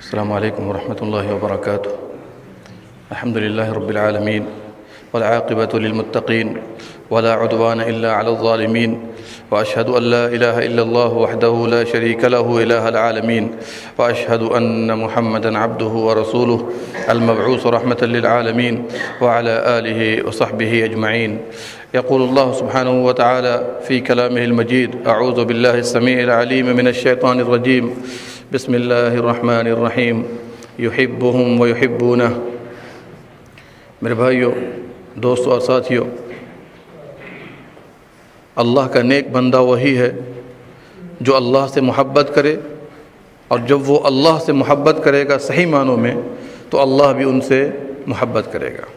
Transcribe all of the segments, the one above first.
السلام عليكم ورحمة الله وبركاته. الحمد لله رب العالمين والعاقبة للمتقين ولا عدوان إلا على الظالمين، وأشهد أن لا إله إلا الله وحده لا شريك له إله العالمين، وأشهد أن محمدا عبده ورسوله المبعوث رحمة للعالمين وعلى آله وصحبه أجمعين. يقول الله سبحانه وتعالى في كلامه المجيد: أعوذ بالله السميع العليم من الشيطان الرجيم. بسم الله الرحمن الرحیم. یحبهم ویحبونه. میرے بھائیوں، دوستوں اور ساتھیوں، اللہ کا نیک بندہ وہی ہے جو اللہ سے محبت کرے، اور جب وہ اللہ سے محبت کرے گا صحیح معنوں میں تو اللہ بھی ان سے محبت کرے گا.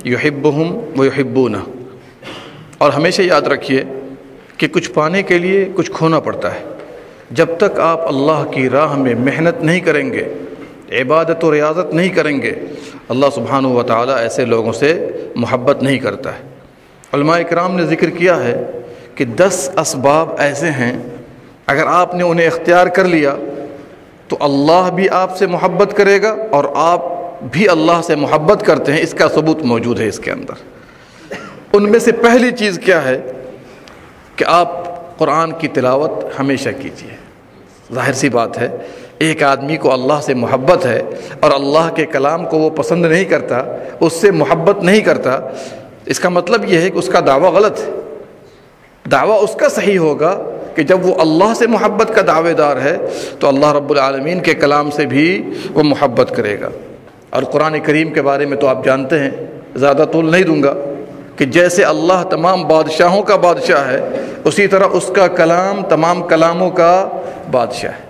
یحبهم ویحبونه. اور ہمیشہ یاد رکھیے کہ کچھ پانے کے لیے کچھ کھونا پڑتا ہے. جب تک آپ اللہ کی راہ میں محنت نہیں کریں گے، عبادت و ریاضت نہیں کریں گے، اللہ سبحانہ و تعالیٰ ایسے لوگوں سے محبت نہیں کرتا ہے. علماء کرام نے ذکر کیا ہے کہ 10 اسباب ایسے ہیں، اگر آپ نے انہیں اختیار کر لیا تو اللہ بھی آپ سے محبت کرے گا اور آپ بھی اللہ سے محبت کرتے ہیں. اس کا ثبوت موجود ہے اس کے اندر. ان میں سے پہلی چیز کیا ہے کہ آپ قرآن کی تلاوت ہمیشہ کیجیے. ظاہر سی بات ہے، ایک آدمی کو اللہ سے محبت ہے اور اللہ کے کلام کو وہ پسند نہیں کرتا، اس سے محبت نہیں کرتا، اس کا مطلب یہ ہے کہ اس کا دعویٰ غلط ہے. دعویٰ اس کا صحیح ہوگا کہ جب وہ اللہ سے محبت کا دعوے دار ہے تو اللہ رب العالمین کے کلام سے بھی وہ محبت کرے گا. اور قرآن کریم کے بارے میں تو آپ جانتے ہیں، زیادہ طول نہیں دوں گا، کہ جیسے اللہ تمام بادشاہوں کا بادشاہ ہے، اسی طرح اس کا کلام تمام کلاموں کا بادشاہ ہے.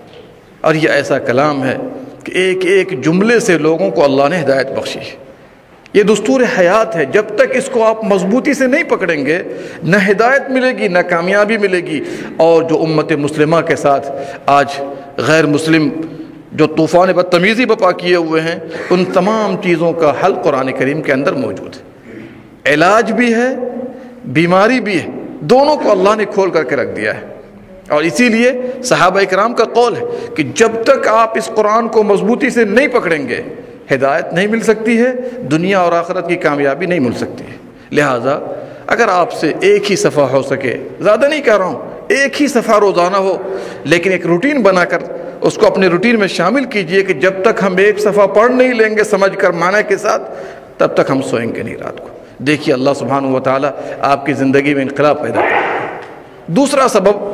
اور یہ ایسا کلام ہے کہ ایک ایک جملے سے لوگوں کو اللہ نے ہدایت بخشی ہے. یہ دستور حیات ہے. جب تک اس کو آپ مضبوطی سے نہیں پکڑیں گے، نہ ہدایت ملے گی نہ کامیابی ملے گی. اور جو امت مسلمہ کے ساتھ آج غیر مسلم جو طوفان بدتمیزی بپا کیے ہوئے ہیں، ان تمام چیزوں کا حل قرآن کریم کے اندر موجود ہے. علاج بھی ہے، بیماری بھی ہے، دونوں کو اللہ نے کھول کر کے رکھ دیا ہے. اور اسی لیے صحابہ کرام کا قول ہے کہ جب تک آپ اس قرآن کو مضبوطی سے نہیں پکڑیں گے، ہدایت نہیں مل سکتی ہے، دنیا اور آخرت کی کامیابی نہیں مل سکتی ہے. لہٰذا اگر آپ سے ایک ہی صفحہ ہو سکے، زیادہ نہیں کہہ رہا ہوں، ایک ہی صفحہ روزانہ ہو، لیکن ایک روٹین بنا کر اس کو اپنے روٹین میں شامل کیجئے کہ جب تک ہم ایک صفحہ پڑھ نہیں لیں گے سمجھ کر معنی کے ساتھ، تب تک ہم سوئیں گے نہیں رات کو. دیکھیے اللہ سبحانہ و تعالیٰ آپ کی زندگی میں انقلاب پیدا کرے. دوسرا سبب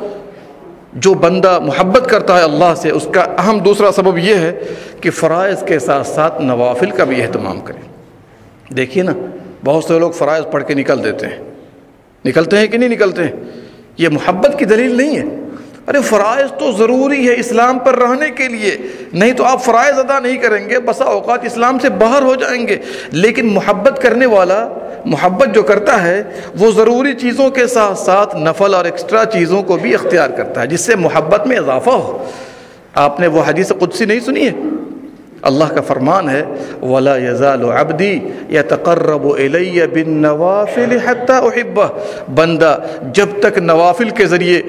جو بندہ محبت کرتا ہے اللہ سے، اس کا اہم دوسرا سبب یہ ہے کہ فرائض کے ساتھ ساتھ نوافل کا بھی اہتمام کریں. دیکھیے نا، بہت سے لوگ فرائض پڑھ کے نکل دیتے ہیں. نکلتے ہیں کہ نہیں نکلتے ہیں؟ یہ محبت کی دلیل نہیں ہے. ارے فرائض تو ضروری ہے اسلام پر رہنے کے لیے، نہیں تو آپ فرائض ادا نہیں کریں گے، بسا اوقات اسلام سے باہر ہو جائیں گے. لیکن محبت کرنے والا، محبت جو کرتا ہے، وہ ضروری چیزوں کے ساتھ ساتھ نفل اور ایکسٹرا چیزوں کو بھی اختیار کرتا ہے جس سے محبت میں اضافہ ہو. آپ نے وہ حدیث قدسی نہیں سنی ہے؟ اللہ کا فرمان ہے: وَلَا يَزَالُ عَبْدِي يَتَقَرَّبُ إِلَيَّ بِالنَّوَافِلِ حَتَّى أُحِبَّهُ. بندہ جب تک نوافل کے ذریعے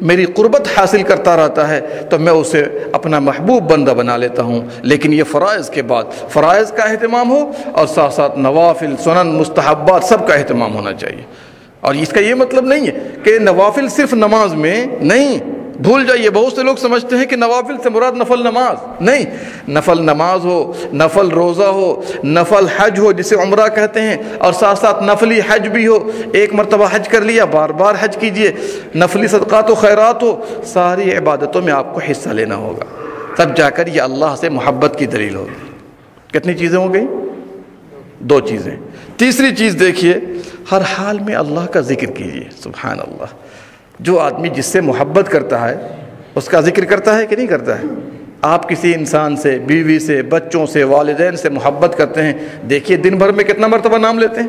میری قربت حاصل کرتا رہتا ہے تو میں اسے اپنا محبوب بندہ بنا لیتا ہوں. لیکن یہ فرائض کے بعد فرائض کا اہتمام ہو اور ساتھ ساتھ نوافل، سنن، مستحبات سب کا اہتمام ہونا چاہیے. اور اس کا یہ مطلب نہیں ہے کہ نوافل صرف نماز میں نہیں. بھول جائیے، بہت سے لوگ سمجھتے ہیں کہ نوافل سے مراد نفل نماز. نہیں، نفل نماز ہو، نفل روزہ ہو، نفل حج ہو جسے عمرہ کہتے ہیں، اور ساتھ ساتھ نفلی حج بھی ہو. ایک مرتبہ حج کر لیا، بار بار حج کیجئے. نفلی صدقات و خیرات ہو، ساری عبادتوں میں آپ کو حصہ لینا ہوگا، تب جا کر یہ اللہ سے محبت کی دلیل ہوگی. کتنی چیزیں ہو گئیں؟ 2 چیزیں. تیسری چیز دیکھیے، ہر حال میں اللہ کا ذکر کیجئے. سبحان اللہ. جو آدمی جس سے محبت کرتا ہے اس کا ذکر کرتا ہے کہ نہیں کرتا ہے؟ آپ کسی انسان سے، بیوی سے، بچوں سے، والدین سے محبت کرتے ہیں، دیکھیے دن بھر میں کتنا مرتبہ نام لیتے ہیں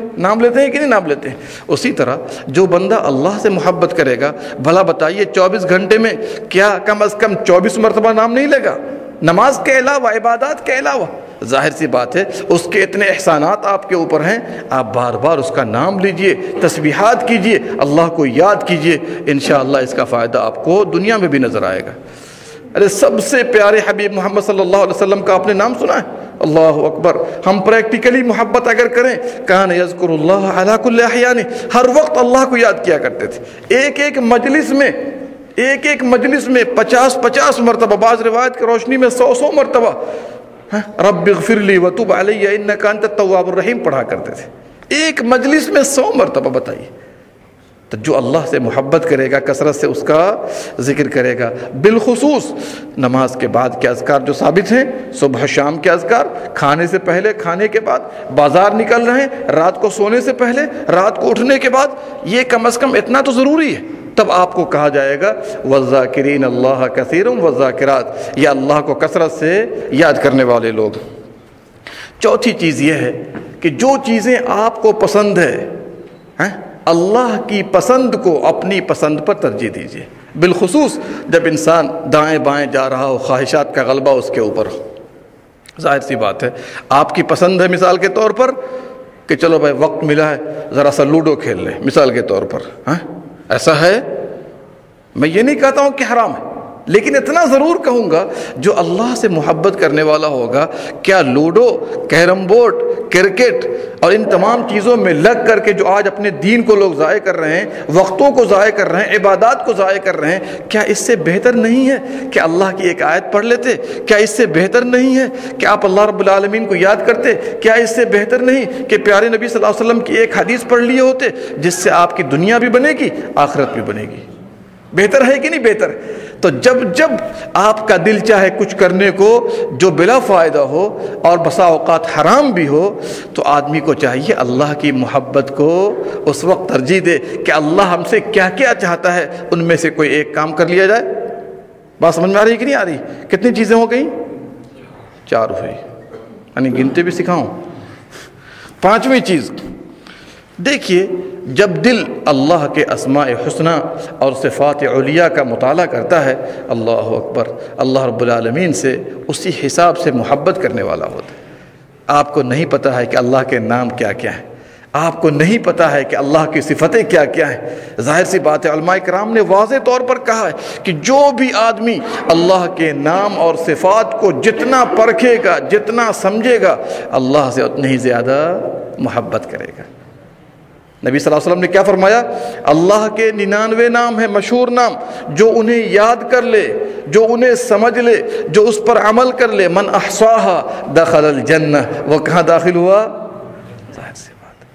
کہ نہیں نام لیتے ہیں؟ اسی طرح جو بندہ اللہ سے محبت کرے گا، بھلا بتائیے 24 گھنٹے میں کیا کم از کم 24 مرتبہ نام نہیں لے گا؟ نماز کے علاوہ، عبادات کے علاوہ. ظاہر سی بات ہے اس کے اتنے احسانات آپ کے اوپر ہیں، آپ بار بار اس کا نام لیجئے، تسبیحات کیجئے، اللہ کو یاد کیجئے. انشاءاللہ اس کا فائدہ آپ کو دنیا میں بھی نظر آئے گا. ارے سب سے پیارے حبیب محمد صلی اللہ علیہ وسلم کا آپ نے نام سنا ہے؟ اللہ اکبر. ہم پریکٹیکلی محبت اگر کریں، کان یذکر اللہ علی کل احیان، ہر وقت اللہ کو یاد کیا کرتے تھے. ایک ایک مجلس میں 50 مرتبہ، بعض روایت کی روشنی میں 100 مرتبہ رب اغفر لی وتب علی انک انت التواب الرحیم پڑھا کرتے تھے. ایک مجلس میں 100 مرتبہ. بتائیے. تو جو اللہ سے محبت کرے گا کثرت سے اس کا ذکر کرے گا. بالخصوص نماز کے بعد کے اذکار جو ثابت ہیں، صبح شام کے اذکار، کھانے سے پہلے، کھانے کے بعد، بازار نکل رہے ہیں، رات کو سونے سے پہلے، رات کو اٹھنے کے بعد، یہ کم از کم اتنا تو ضروری ہے. تب آپ کو کہا جائے گا والذاکرین اللہ کثیرا والذاکرات، یہ اللہ کو کثرت سے یاد کرنے والے لوگ. چوتھی چیز یہ ہے کہ جو چیزیں آپ کو پسند ہے، اللہ کی پسند کو اپنی پسند پر ترجیح دیجیے. بالخصوص جب انسان دائیں بائیں جا رہا ہو، خواہشات کا غلبہ اس کے اوپر ہو. ظاہر سی بات ہے، آپ کی پسند ہے مثال کے طور پر کہ چلو بھائی وقت ملا ہے ذرا سا لوڈو کھیل لیں مثال کے طور پر. ایسا ہے؟ میں یہ نہیں کہتا ہوں کہ حرام ہے، لیکن اتنا ضرور کہوں گا جو اللہ سے محبت کرنے والا ہوگا، کیا لوڈو، کیرم بورڈ، کرکٹ اور ان تمام چیزوں میں لگ کر کے جو آج اپنے دین کو لوگ ضائع کر رہے ہیں، وقتوں کو ضائع کر رہے ہیں، عبادات کو ضائع کر رہے ہیں، کیا اس سے بہتر نہیں ہے کہ اللہ کی ایک آیت پڑھ لیتے؟ کیا اس سے بہتر نہیں ہے کہ آپ اللہ رب العالمین کو یاد کرتے؟ کیا اس سے بہتر نہیں کہ پیارے نبی صلی اللہ علیہ وسلم کی ایک حدیث پڑھ لیے ہوتے جس سے آپ کی دنیا بھی بنے گی، آخرت بھی بنے گی؟ بہتر ہے کہ نہیں بہتر؟ تو جب آپ کا دل چاہے کچھ کرنے کو جو بلا فائدہ ہو اور بسا اوقات حرام بھی ہو، تو آدمی کو چاہیے اللہ کی محبت کو اس وقت ترجیح دے کہ اللہ ہم سے کیا کیا چاہتا ہے، ان میں سے کوئی ایک کام کر لیا جائے. بات سمجھ میں آ رہی کہ نہیں آ رہی؟ کتنی چیزیں ہو گئیں؟ 4 ہوئی، یعنی گنتے بھی سکھاؤں. 5ویں چیز دیکھیے، جب دل اللہ کے اسماء حسنہ اور صفات علیاء کا مطالعہ کرتا ہے، اللہ اکبر، اللہ رب العالمین سے اسی حساب سے محبت کرنے والا ہوتا ہے. آپ کو نہیں پتہ ہے کہ اللہ کے نام کیا کیا ہیں، آپ کو نہیں پتہ ہے کہ اللہ کی صفتیں کیا کیا ہیں. ظاہر سی بات ہے، علماء کرام نے واضح طور پر کہا ہے کہ جو بھی آدمی اللہ کے نام اور صفات کو جتنا پرکھے گا، جتنا سمجھے گا، اللہ سے اتنی ہی زیادہ محبت کرے گا. نبی صلی اللہ علیہ وسلم نے کیا فرمایا؟ اللہ کے 99 نام ہیں مشہور نام، جو انہیں یاد کر لے، جو انہیں سمجھ لے، جو اس پر عمل کر لے، من احصاها دخل الجنہ. وہ کہاں داخل ہوا؟ ظاہر سی بات،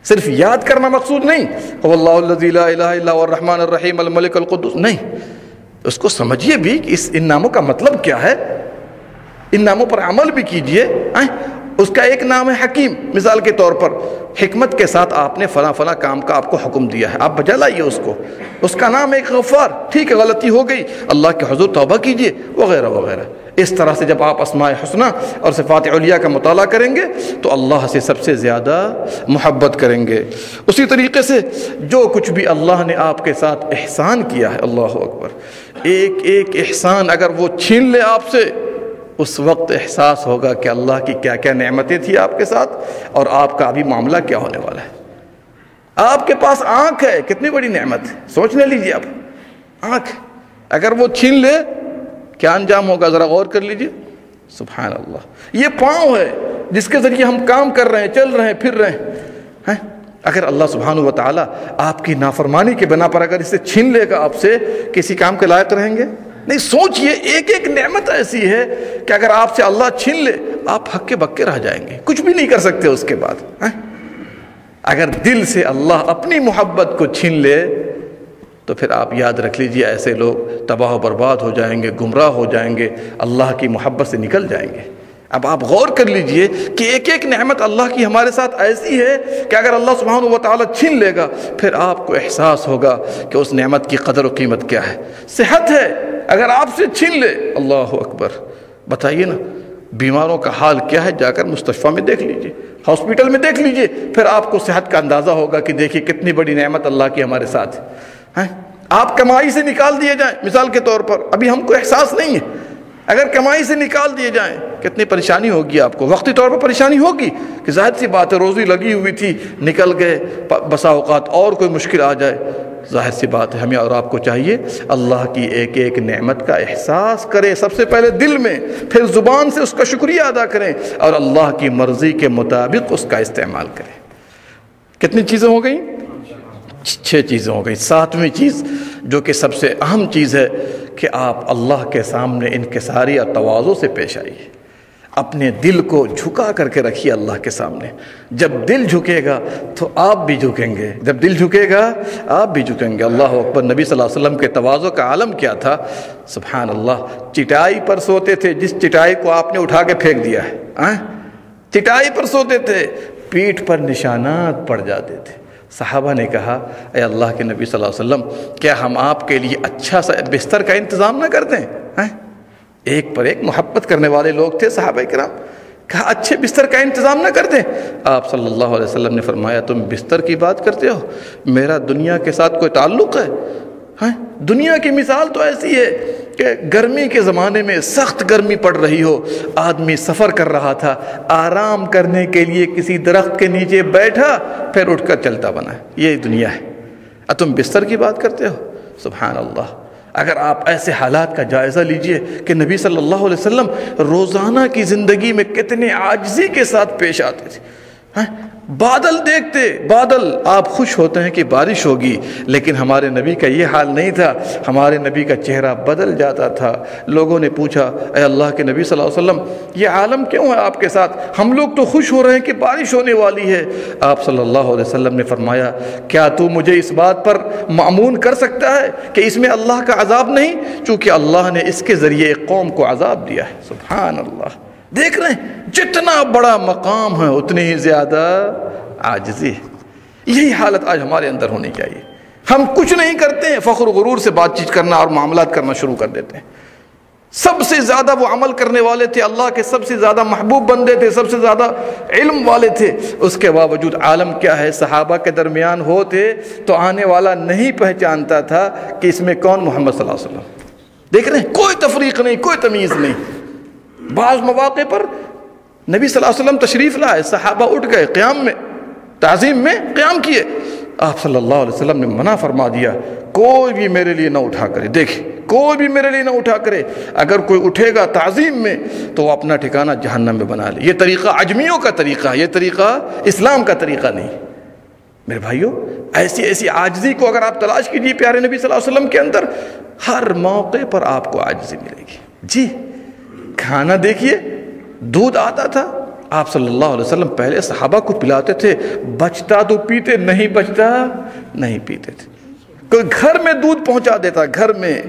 صرف یاد کرنا مقصود نہیں، هو اللہ الذی لا الہ الا هو الرحمن الرحیم الملک القدوس، نہیں، اس کو سمجھیے بھی کہ ان ناموں کا مطلب کیا ہے، ان ناموں پر عمل بھی کیجئے. اس کا ایک نام ہے حکیم، مثال کے طور پر حکمت کے ساتھ آپ نے فلاں فلاں کام کا آپ کو حکم دیا ہے، آپ بجا لائیے اس کو. اس کا نام ایک غفار، ٹھیک ہے غلطی ہو گئی، اللہ کے حضور توبہ کیجئے، وغیرہ وغیرہ. اس طرح سے جب آپ اسماء حسنہ اور صفات علیاء کا مطالعہ کریں گے تو اللہ سے سب سے زیادہ محبت کریں گے. اسی طریقے سے جو کچھ بھی اللہ نے آپ کے ساتھ احسان کیا ہے، اللہ اکبر، ایک ایک احسان اگر وہ چھین لے آپ سے، اس وقت احساس ہوگا کہ اللہ کی کیا کیا نعمتیں تھیں آپ کے ساتھ اور آپ کا ابھی معاملہ کیا ہونے والا ہے. آپ کے پاس آنکھ ہے، کتنی بڑی نعمت ہے، سوچنے لیجیے آپ. آنکھ اگر وہ چھین لے کیا انجام ہوگا، ذرا غور کر لیجیے. سبحان اللہ. یہ پاؤں ہے جس کے ذریعے ہم کام کر رہے ہیں، چل رہے ہیں، پھر رہے ہیں. اگر اللہ سبحانہ و تعالیٰ آپ کی نافرمانی کے بنا پر اگر اسے چھین لے گا آپ سے، کسی کام کے لائق رہیں گے؟ نہیں. سوچئے، ایک ایک نعمت ایسی ہے کہ اگر آپ سے اللہ چھین لے آپ ہکے بکے رہ جائیں گے، کچھ بھی نہیں کر سکتے اس کے بعد. اگر دل سے اللہ اپنی محبت کو چھین لے تو پھر آپ یاد رکھ لیجئے ایسے لوگ تباہ و برباد ہو جائیں گے، گمراہ ہو جائیں گے، اللہ کی محبت سے نکل جائیں گے. اب آپ غور کر لیجئے کہ ایک ایک نعمت اللہ کی ہمارے ساتھ ایسی ہے کہ اگر اللہ سبحانہ و تعالیٰ چھین لے گا پھر آپ کو احساس ہوگا کہ اس نعمت کی قدر و قیمت کیا ہے. صحت ہے، اگر آپ سے چھین لے، اللہ اکبر، بتائیے نا بیماروں کا حال کیا ہے، جا کر مستشفیٰ میں دیکھ لیجئے، ہاسپٹل میں دیکھ لیجئے، پھر آپ کو صحت کا اندازہ ہوگا کہ دیکھیے کتنی بڑی نعمت اللہ کی ہمارے ساتھ ہے. آپ کمائی سے نکال دیے جائیں مثال کے طور پر، ابھی ہم کو احساس نہیں ہے، اگر کمائی سے نکال دیے جائیں کتنی پریشانی ہوگی آپ کو، وقتی طور پر پریشانی ہوگی کہ ظاہر سی بات ہے روزی لگی ہوئی تھی نکل گئے، بسا اوقات اور کوئی مشکل آ جائے، ظاہر سی بات ہے ہمیں اور آپ کو چاہیے اللہ کی ایک ایک نعمت کا احساس کریں، سب سے پہلے دل میں، پھر زبان سے اس کا شکریہ ادا کریں اور اللہ کی مرضی کے مطابق اس کا استعمال کریں۔ کتنی چیزیں ہو گئیں؟ 6 چیزیں ہو گئیں۔ 7ویں چیز جو کہ سب سے اہم چیز ہے کہ آپ اللہ کے سامنے انکساری اور تواضع سے پیش آئیے، اپنے دل کو جھکا کر کے رکھیے اللہ کے سامنے۔ جب دل جھکے گا تو آپ بھی جھکیں گے، جب دل جھکے گا آپ بھی جھکیں گے۔ اللہ اکبر۔ نبی صلی اللہ علیہ وسلم کے تواضع کا عالم کیا تھا، سبحان اللہ۔ چٹائی پر سوتے تھے، جس چٹائی کو آپ نے اٹھا کے پھینک دیا ہے، چٹائی پر سوتے تھے، پیٹھ پر نشانات پڑ جاتے تھے۔ صحابہ نے کہا اے اللہ کے نبی صلی اللہ علیہ وسلم، کیا ہم آپ کے لیے اچھا سا بستر کا انتظام نہ کر دیں؟ ایک پر ایک محبت کرنے والے لوگ تھے صحابہ کرام، کہا اچھے بستر کا انتظام نہ کر دیں؟ آپ صلی اللہ علیہ وسلم نے فرمایا تم بستر کی بات کرتے ہو، میرا دنیا کے ساتھ کوئی تعلق ہے؟ دنیا کی مثال تو ایسی ہے کہ گرمی کے زمانے میں سخت گرمی پڑ رہی ہو، آدمی سفر کر رہا تھا، آرام کرنے کے لیے کسی درخت کے نیچے بیٹھا، پھر اٹھ کر چلتا بنا، یہ دنیا ہے، تم بستر کی بات کرتے ہو؟ سبحان اللہ۔ اگر آپ ایسے حالات کا جائزہ لیجئے کہ نبی صلی اللہ علیہ وسلم روزانہ کی زندگی میں کتنے عاجزی کے ساتھ پیش آتے تھے۔ بادل دیکھتے، بادل آپ خوش ہوتے ہیں کہ بارش ہوگی، لیکن ہمارے نبی کا یہ حال نہیں تھا، ہمارے نبی کا چہرہ بدل جاتا تھا۔ لوگوں نے پوچھا اے اللہ کے نبی صلی اللہ علیہ وسلم، یہ عالم کیوں ہے آپ کے ساتھ؟ ہم لوگ تو خوش ہو رہے ہیں کہ بارش ہونے والی ہے۔ آپ صلی اللہ علیہ وسلم نے فرمایا کیا تو مجھے اس بات پر مأمون کر سکتا ہے کہ اس میں اللہ کا عذاب نہیں؟ چونکہ اللہ نے اس کے ذریعے ایک قوم کو عذاب دیا ہے۔ سبحان اللہ۔ دیکھ رہے ہیں جتنا بڑا مقام ہے اتنی ہی زیادہ عاجزی۔ یہی حالت آج ہمارے اندر ہونی چاہیے۔ ہم کچھ نہیں کرتے ہیں، فخر و غرور سے بات چیت کرنا اور معاملات کرنا شروع کر دیتے ہیں۔ سب سے زیادہ وہ عمل کرنے والے تھے، اللہ کے سب سے زیادہ محبوب بندے تھے، سب سے زیادہ علم والے تھے، اس کے باوجود عالم کیا ہے، صحابہ کے درمیان ہوتے تو آنے والا نہیں پہچانتا تھا کہ اس میں کون محمد صلی اللہ علیہ وسلم۔ دیکھ رہے ہیں کوئی تفریق نہیں، کوئی تمیز نہیں۔ بعض مواقع پر نبی صلی اللہ علیہ وسلم تشریف لائے، صحابہ اٹھ گئے، قیام میں، تعظیم میں قیام کیے، آپ صلی اللہ علیہ وسلم نے منع فرما دیا کوئی بھی میرے لیے نہ اٹھا کرے۔ دیکھیں کوئی بھی میرے لیے نہ اٹھا کرے، اگر کوئی اٹھے گا تعظیم میں تو وہ اپنا ٹھکانہ جہنم میں بنا لے۔ یہ طریقہ عجمیوں کا طریقہ ہے، یہ طریقہ اسلام کا طریقہ نہیں۔ میرے بھائیوں، ایسی ایسی عاجزی کو اگر آپ تلاش کیجیے پیارے نبی صلی اللہ علیہ وسلم کے اندر، ہر موقع پر آپ کو عاجزی ملے گی۔ جی کھانا دیکھیے، دودھ آتا تھا، آپ صلی اللہ علیہ وسلم پہلے صحابہ کو پلاتے تھے، بچتا تو پیتے، نہیں بچتا نہیں پیتے تھے۔ کوئی گھر میں دودھ پہنچا دیتا، گھر میں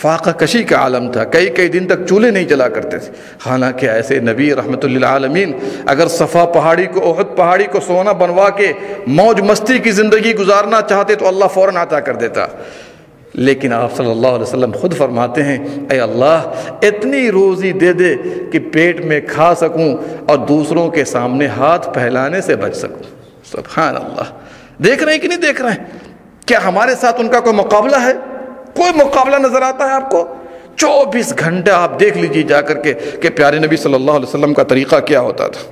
فاقہ کشی کا عالم تھا، کئی کئی دن تک چولہے نہیں جلا کرتے تھے۔ حالانکہ ایسے نبی رحمت للعالمین اگر صفا پہاڑی کو، احد پہاڑی کو سونا بنوا کے موج مستی کی زندگی گزارنا چاہتے تو اللہ فوراً عطا کر دیتا، لیکن آپ صلی اللہ علیہ وسلم خود فرماتے ہیں اے اللہ اتنی روزی دے دے کہ پیٹ میں کھا سکوں اور دوسروں کے سامنے ہاتھ پھیلانے سے بچ سکوں۔ سبحان اللہ۔ دیکھ رہے ہیں کہ نہیں دیکھ رہے ہیں؟ کیا ہمارے ساتھ ان کا کوئی مقابلہ ہے؟ کوئی مقابلہ نظر آتا ہے آپ کو؟ 24 گھنٹے آپ دیکھ لیجیے جا کر کے کہ پیارے نبی صلی اللہ علیہ وسلم کا طریقہ کیا ہوتا تھا۔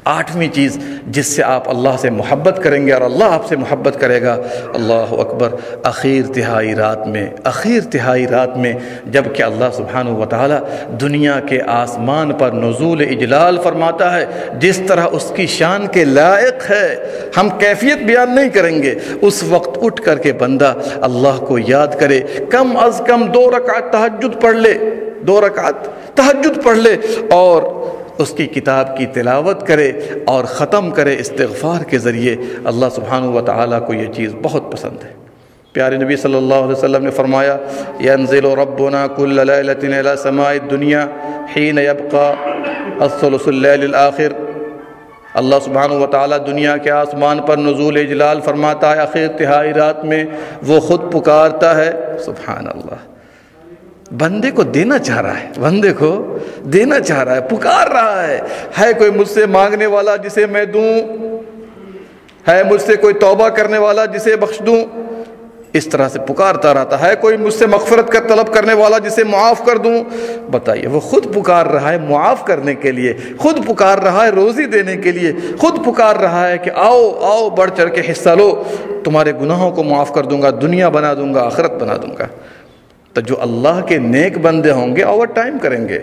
8ویں چیز جس سے آپ اللہ سے محبت کریں گے اور اللہ آپ سے محبت کرے گا، اللہ اکبر، اخیر تہائی رات میں جب کہ اللہ سبحانہ و تعالی دنیا کے آسمان پر نزول اجلال فرماتا ہے، جس طرح اس کی شان کے لائق ہے، ہم کیفیت بیان نہیں کریں گے، اس وقت اٹھ کر کے بندہ اللہ کو یاد کرے، کم از کم 2 رکعت تہجد پڑھ لے، 2 رکعت تہجد پڑھ لے اور اس کی کتاب کی تلاوت کرے اور ختم کرے استغفار کے ذریعے۔ اللہ سبحانہ و تعالیٰ کو یہ چیز بہت پسند ہے۔ پیارے نبی صلی اللہ علیہ وسلم نے فرمایا ينزل ربنا كل ليلة إلى سماء الدنيا حين يبقى الثلث الليل الآخر۔ اللہ سبحانہ و تعالیٰ دنیا کے آسمان پر نزول اجلال فرماتا ہے آخر تہائی رات میں، وہ خود پکارتا ہے، سبحان اللہ، بندے کو دینا چاہ رہا ہے، بندے کو دینا چاہ رہا ہے، پکار رہا ہے کوئی مجھ سے مانگنے والا جسے میں دوں، ہے مجھ سے کوئی توبہ کرنے والا جسے بخش دوں۔ اس طرح سے پکارتا رہتا ہے کوئی مجھ سے مغفرت کا طلب کرنے والا جسے معاف کر دوں؟ بتائیے، وہ خود پکار رہا ہے معاف کرنے کے لیے، خود پکار رہا ہے روزی دینے کے لیے، خود پکار رہا ہے کہ آؤ آؤ بڑھ چڑھ کے حصہ لو، تمہارے گناہوں کو معاف کر دوں گا، دنیا بنا دوں گا، آخرت بنا دوں گا۔ تو جو اللہ کے نیک بندے ہوں گے اوور ٹائم کریں گے۔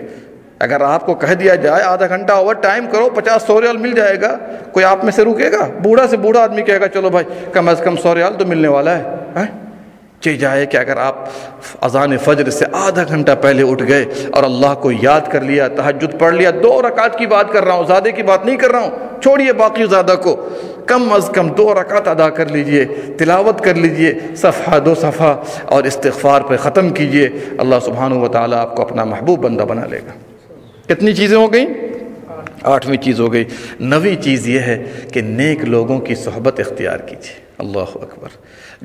اگر آپ کو کہہ دیا جائے آدھا گھنٹہ اوور ٹائم کرو 50-100 ریال مل جائے گا، کوئی آپ میں سے رکے گا؟ بوڑھا سے بوڑھا آدمی کہے گا چلو بھائی کم از کم 100 ریال تو ملنے والا ہے۔ چاہیے جائے کہ اگر آپ اذان فجر سے آدھا گھنٹہ پہلے اٹھ گئے اور اللہ کو یاد کر لیا، تہجد پڑھ لیا، 2 رکعت کی بات کر رہا ہوں، زیادہ کی بات نہیں کر رہا ہوں، چھوڑیے باقی زیادہ کو، کم از کم 2 رکعت ادا کر لیجئے، تلاوت کر لیجئے، صفحہ 2 صفحہ اور استغفار پہ ختم کیجئے، اللہ سبحانہ و تعالیٰ آپ کو اپنا محبوب بندہ بنا لے گا۔ کتنی چیزیں ہو گئیں؟ 8ویں چیز ہو گئی۔ 9ویں چیز یہ ہے کہ نیک لوگوں کی صحبت اختیار کیجیے۔ اللہ اکبر،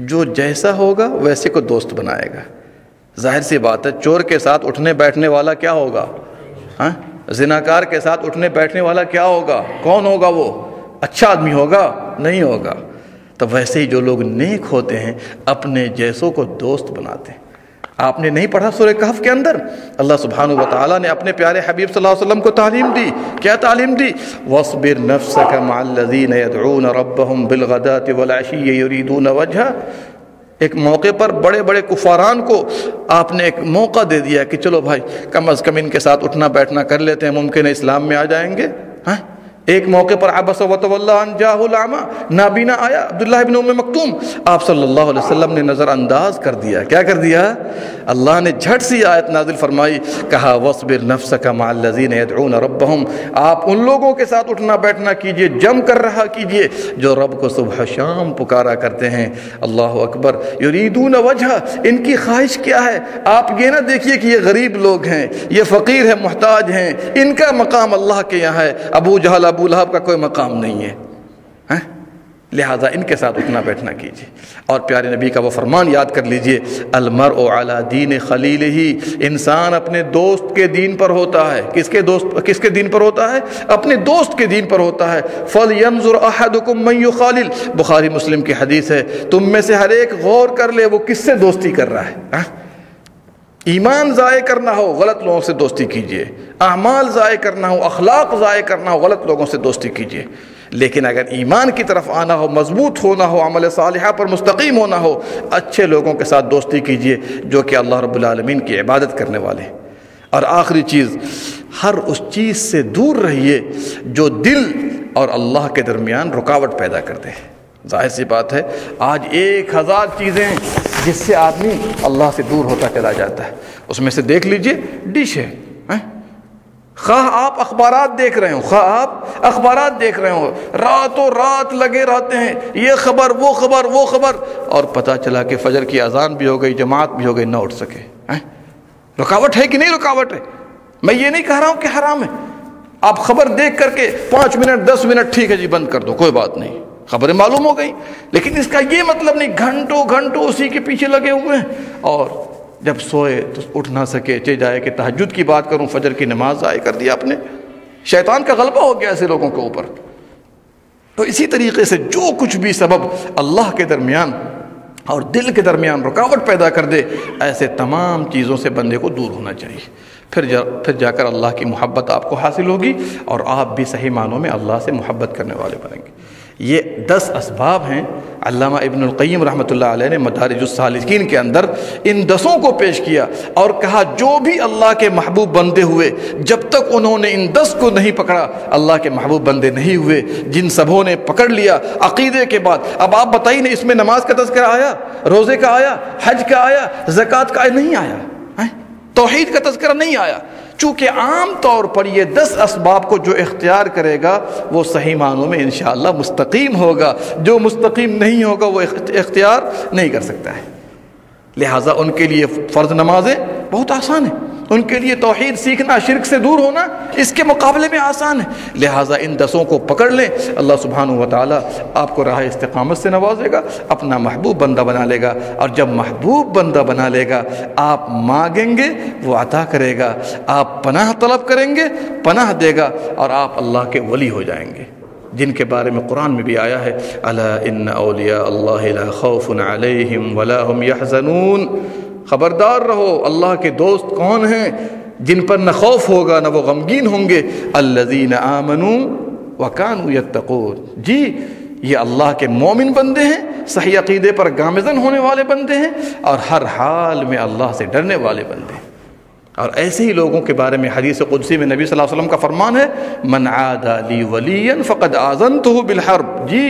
جو جیسا ہوگا ویسے کو دوست بنائے گا۔ ظاہر سی بات ہے، چور کے ساتھ اٹھنے بیٹھنے والا کیا ہوگا؟ زناکار کے ساتھ اٹھنے بیٹھنے والا کیا ہوگا؟ کون ہوگا وہ؟ اچھا آدمی ہوگا؟ نہیں ہوگا۔ تو ویسے ہی جو لوگ نیک ہوتے ہیں اپنے جیسوں کو دوست بناتے ہیں۔ آپ نے نہیں پڑھا سورہ کہف کے اندر اللہ سبحانہ و تعالیٰ نے اپنے پیارے حبیب صلی اللہ علیہ وسلم کو تعلیم دی؟ کیا تعلیم دی؟ وَاصْبِرْ نَفْسَكَ مَعَ الَّذِينَ يَدْعُونَ رَبَّهُمْ بِالْغَدَاةِ وَالْعَشِيِّ يُرِيدُونَ وَجْهَهُ۔ ایک موقع پر بڑے بڑے کفاران کو آپ نے ایک موقع دے دیا کہ چلو بھائی کم از کم ان کے ساتھ اٹھنا بیٹھنا کر لیتے ہیں، ممکن ہے اسلام میں آ جائیں گے۔ ایک موقع پر عبس وتولی ان جاءہ الاعمی، نابینا آیا عبداللہ ابن ام مکتوم، آپ صلی اللہ علیہ وسلم نے نظر انداز کر دیا۔ کیا کر دیا؟ اللہ نے جھٹ سی آیت نازل فرمائی، کہا وَاصْبِرْ نَفْسَكَ مَعَ الَّذِينَ يَدْعُونَ رَبَّهُمْ، آپ ان لوگوں کے ساتھ اٹھنا بیٹھنا کیجئے، جم کر رہا کیجئے جو رب کو صبح شام پکارا کرتے ہیں۔ اللہ اکبر، یریدون وجہ، ان کی خواہش کیا ہے؟ آپ یہ نہ دیکھیے کہ یہ غریب لوگ ہیں، یہ فقیر ہیں، محتاج ہیں، ان کا مقام اللہ کے یہاں ہے، ابو جہل ابو لہب کا کوئی مقام نہیں ہے۔ لہٰذا ان کے ساتھ اٹھنا بیٹھنا کیجیے۔ اور پیارے نبی کا وہ فرمان یاد کر لیجئے، المرء علی دین خلیلہ، انسان اپنے دوست کے دین پر ہوتا ہے۔ کس کے دین پر ہوتا ہے؟ اپنے دوست کے دین پر ہوتا ہے۔ فَلْيَنْظُرْ أَحَدُكُمْ مَنْ يُخَالِلُ، بخاری مسلم کی حدیث ہے، تم میں سے ہر ایک غور کر لے وہ کس سے دوستی کر رہا ہے۔ ایمان ضائع کرنا ہو غلط لوگوں سے دوستی کیجیے، اعمال ضائع کرنا ہو، اخلاق ضائع کرنا ہو، غلط لوگوں سے دوستی کیجیے۔ لیکن اگر ایمان کی طرف آنا ہو، مضبوط ہونا ہو، عمل صالحہ پر مستقیم ہونا ہو، اچھے لوگوں کے ساتھ دوستی کیجیے جو کہ اللہ رب العالمین کی عبادت کرنے والے ہیں۔ اور آخری چیز، ہر اس چیز سے دور رہیے جو دل اور اللہ کے درمیان رکاوٹ پیدا کرتے ہیں۔ ظاہر سی بات ہے آج 1000 چیزیں جس سے آدمی اللہ سے دور ہوتا چلا جاتا ہے۔ اس میں سے دیکھ لیجئے ڈش ہے، خواہ آپ اخبارات دیکھ رہے ہوں، خواہ آپ اخبارات دیکھ رہے ہوں، راتوں رات لگے رہتے ہیں، یہ خبر وہ خبر وہ خبر، اور پتہ چلا کہ فجر کی اذان بھی ہو گئی، جماعت بھی ہو گئی، نہ اٹھ سکے۔ رکاوٹ ہے کہ نہیں رکاوٹ ہے؟ میں یہ نہیں کہہ رہا ہوں کہ حرام ہے۔ آپ خبر دیکھ کر کے 5 منٹ 10 منٹ ٹھیک ہے جی بند کر دو، کوئی بات نہیں، خبریں معلوم ہو گئی، لیکن اس کا یہ مطلب نہیں گھنٹوں گھنٹوں اسی کے پیچھے لگے ہوئے ہیں، اور جب سوئے تو اٹھ نہ سکے، چلے جائے کہ تہجد کی بات کروں، فجر کی نماز ضائع کر دیا آپ نے۔ شیطان کا غلبہ ہو گیا ایسے لوگوں کے اوپر۔ تو اسی طریقے سے جو کچھ بھی سبب اللہ کے درمیان اور دل کے درمیان رکاوٹ پیدا کر دے، ایسے تمام چیزوں سے بندے کو دور ہونا چاہیے، پھر جا کر اللہ کی محبت آپ کو حاصل ہوگی اور آپ بھی صحیح معنوں میں اللہ سے محبت کرنے والے بنیں گے۔ یہ 10 اسباب ہیں۔ علامہ ابن القیم رحمۃ اللہ علیہ نے مدارج السالکین کے اندر ان 10 کو پیش کیا اور کہا جو بھی اللہ کے محبوب بندے ہوئے، جب تک انہوں نے ان 10 کو نہیں پکڑا اللہ کے محبوب بندے نہیں ہوئے۔ جن سبوں نے پکڑ لیا عقیدے کے بعد، اب آپ بتائیے نا، اس میں نماز کا تذکرہ آیا، روزے کا آیا، حج کا آیا، زکوٰۃ کا نہیں آیا، توحید کا تذکرہ نہیں آیا، چونکہ عام طور پر یہ 10 اسباب کو جو اختیار کرے گا وہ صحیح معنوں میں انشاءاللہ مستقیم ہوگا، جو مستقیم نہیں ہوگا وہ اختیار نہیں کر سکتا ہے۔ لہٰذا ان کے لیے فرض نمازیں بہت آسان ہیں، ان کے لیے توحید سیکھنا، شرک سے دور ہونا اس کے مقابلے میں آسان ہے۔ لہٰذا ان 10 کو پکڑ لیں، اللہ سبحانہ و تعالیٰ آپ کو راہ استقامت سے نوازے گا، اپنا محبوب بندہ بنا لے گا، اور جب محبوب بندہ بنا لے گا آپ مانگیں گے وہ عطا کرے گا، آپ پناہ طلب کریں گے پناہ دے گا، اور آپ اللہ کے ولی ہو جائیں گے۔ جن کے بارے میں قرآن میں بھی آیا ہے الا ان اولیاء اللہ لا خوف علیہم ولا هم يحزنون، خبردار رہو اللہ کے دوست کون ہیں جن پر نہ خوف ہوگا نہ وہ غمگین ہوں گے، الذین آمنوا وکانوا یتقون، جی یہ اللہ کے مومن بندے ہیں، صحیح عقیدے پر گامزن ہونے والے بندے ہیں اور ہر حال میں اللہ سے ڈرنے والے بندے ہیں۔ اور ایسے ہی لوگوں کے بارے میں حدیث قدسی میں نبی صلی اللہ علیہ وسلم کا فرمان ہے من عادى لی ولیا فقد آذنته بالحرب، جی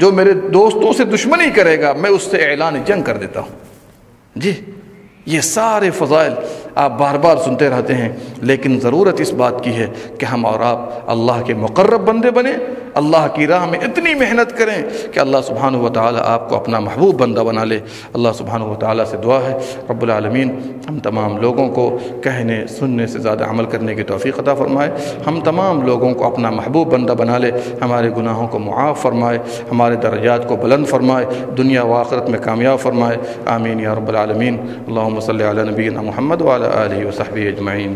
جو میرے دوستوں سے دشمنی کرے گا میں اس سے اعلان جنگ کر دیتا ہوں۔ جی یہ سارے فضائل آپ بار بار سنتے رہتے ہیں، لیکن ضرورت اس بات کی ہے کہ ہم اور آپ اللہ کے مقرب بندے بنیں، اللہ کی راہ میں اتنی محنت کریں کہ اللہ سبحانہ و تعالی آپ کو اپنا محبوب بندہ بنا لے۔ اللہ سبحانہ و تعالی سے دعا ہے رب العالمین ہم تمام لوگوں کو کہنے سننے سے زیادہ عمل کرنے کی توفیق عطا فرمائے، ہم تمام لوگوں کو اپنا محبوب بندہ بنا لے، ہمارے گناہوں کو معاف فرمائے، ہمارے درجات کو بلند فرمائے، دنیا و آخرت میں کامیاب فرمائے، آمین یا رب العالمین۔ اللہم صلی علی نبینا محمد وعلی آلہ وصحبہ اجمعین۔